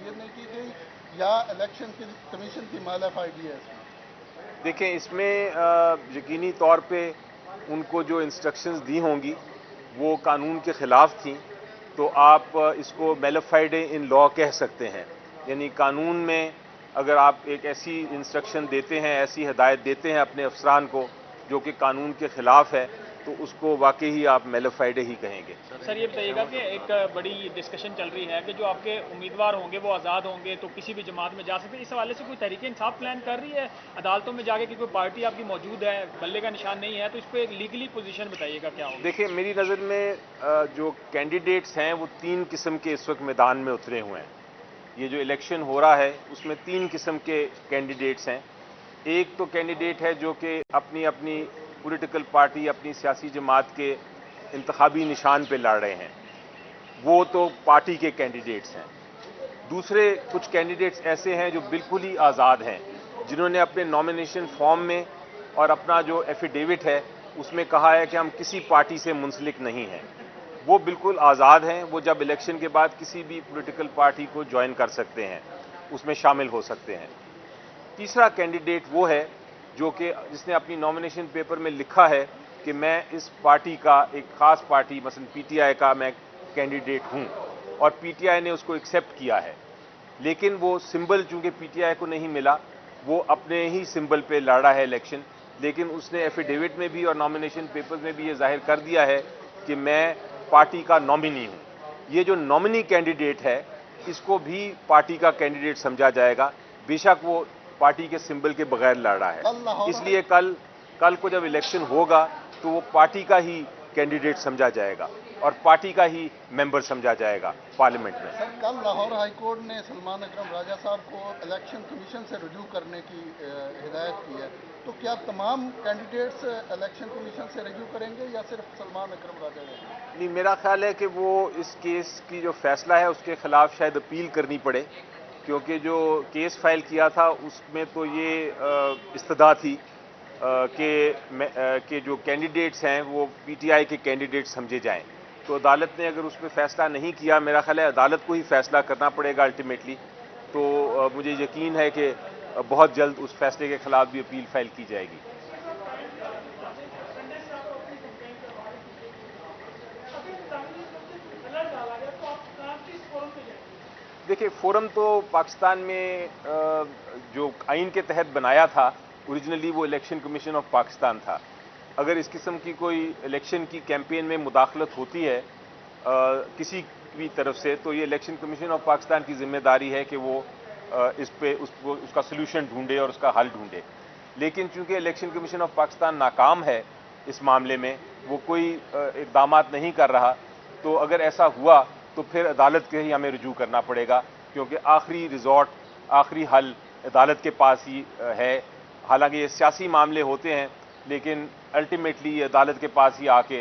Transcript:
तहरीर नहीं की गई या इलेक्शन कमीशन की मालाफाइडी है इसमें? देखें, इसमें यकीनी तौर पे उनको जो इंस्ट्रक्शंस दी होंगी वो कानून के ख़िलाफ़ थी, तो आप इसको मेलिफाइड इन लॉ कह सकते हैं। यानी कानून में अगर आप एक ऐसी इंस्ट्रक्शन देते हैं, ऐसी हिदायत देते हैं अपने अफसरान को जो कि कानून के ख़िलाफ़ है, तो उसको वाकई ही आप मेलिफाइड ही कहेंगे। सर ये बताइएगा कि एक बड़ी डिस्कशन चल रही है कि जो आपके उम्मीदवार होंगे वो आज़ाद होंगे तो किसी भी जमात में जा सकते हैं। इस हवाले से कोई तहरीक इंसाफ प्लान कर रही है अदालतों में जाके कि कोई पार्टी आपकी मौजूद है, बल्ले का निशान नहीं है, तो इस पर एक लीगली पोजीशन बताइएगा क्या होगा? देखिए, मेरी नज़र में जो कैंडिडेट्स हैं वो 3 किस्म के इस वक्त मैदान में उतरे हुए हैं। ये जो इलेक्शन हो रहा है उसमें 3 किस्म के कैंडिडेट्स हैं। एक तो कैंडिडेट है जो कि अपनी अपनी पॉलिटिकल पार्टी, अपनी सियासी जमात के इंतखाबी निशान पे लड़ रहे हैं, वो तो पार्टी के कैंडिडेट्स हैं। दूसरे कुछ कैंडिडेट्स ऐसे हैं जो बिल्कुल ही आज़ाद हैं, जिन्होंने अपने नॉमिनेशन फॉर्म में और अपना जो एफिडेविट है उसमें कहा है कि हम किसी पार्टी से मुंसलिक नहीं हैं। वो बिल्कुल आज़ाद हैं, वो जब इलेक्शन के बाद किसी भी पॉलिटिकल पार्टी को ज्वाइन कर सकते हैं, उसमें शामिल हो सकते हैं। तीसरा कैंडिडेट वो है जो कि जिसने अपनी नॉमिनेशन पेपर में लिखा है कि मैं इस पार्टी का, एक ख़ास पार्टी मसलन पीटीआई का मैं कैंडिडेट हूं, और पीटीआई ने उसको एक्सेप्ट किया है, लेकिन वो सिंबल चूंकि पीटीआई को नहीं मिला, वो अपने ही सिंबल पे लड़ा है इलेक्शन, लेकिन उसने एफिडेविट में भी और नॉमिनेशन पेपर्स में भी ये जाहिर कर दिया है कि मैं पार्टी का नॉमिनी हूं। ये जो नॉमिनी कैंडिडेट है इसको भी पार्टी का कैंडिडेट समझा जाएगा, बेशक वो पार्टी के सिंबल के बगैर लड़ रहा है। इसलिए कल को जब इलेक्शन होगा तो वो पार्टी का ही कैंडिडेट समझा जाएगा और पार्टी का ही मेंबर समझा जाएगा पार्लियामेंट में। सर, कल लाहौर हाई कोर्ट ने सलमान अकरम राजा साहब को इलेक्शन कमीशन से रुजू करने की हिदायत की है, तो क्या तमाम कैंडिडेट्स इलेक्शन कमीशन से रुजू करेंगे या सिर्फ सलमान अकरम राजा? नहीं, मेरा ख्याल है कि वो इस केस की जो फैसला है उसके खिलाफ शायद अपील करनी पड़े, क्योंकि जो केस फाइल किया था उसमें तो ये इस्तदा थी कि जो कैंडिडेट्स हैं वो पीटीआई के कैंडिडेट समझे जाएं। तो अदालत ने अगर उस पर फैसला नहीं किया, मेरा ख्याल है अदालत को ही फैसला करना पड़ेगा अल्टीमेटली। तो मुझे यकीन है कि बहुत जल्द उस फैसले के खिलाफ भी अपील फाइल की जाएगी। देखिए, फोरम तो पाकिस्तान में जो आइन के तहत बनाया था, ओरिजिनली वो इलेक्शन कमीशन ऑफ पाकिस्तान था। अगर इस किस्म की कोई इलेक्शन की कैंपेन में मुदाखलत होती है किसी भी तरफ से, तो ये इलेक्शन कमीशन ऑफ पाकिस्तान की जिम्मेदारी है कि वो इस पे उसका सलूशन ढूंढे और उसका हल ढूंढे। लेकिन चूंकि इलेक्शन कमीशन ऑफ पाकिस्तान नाकाम है इस मामले में, वो कोई इक़दाम नहीं कर रहा, तो अगर ऐसा हुआ तो फिर अदालत के ही हमें रुजू करना पड़ेगा, क्योंकि आखिरी रिजॉर्ट, आखिरी हल अदालत के पास ही है। हालांकि ये सियासी मामले होते हैं, लेकिन अल्टीमेटली ये अदालत के पास ही आके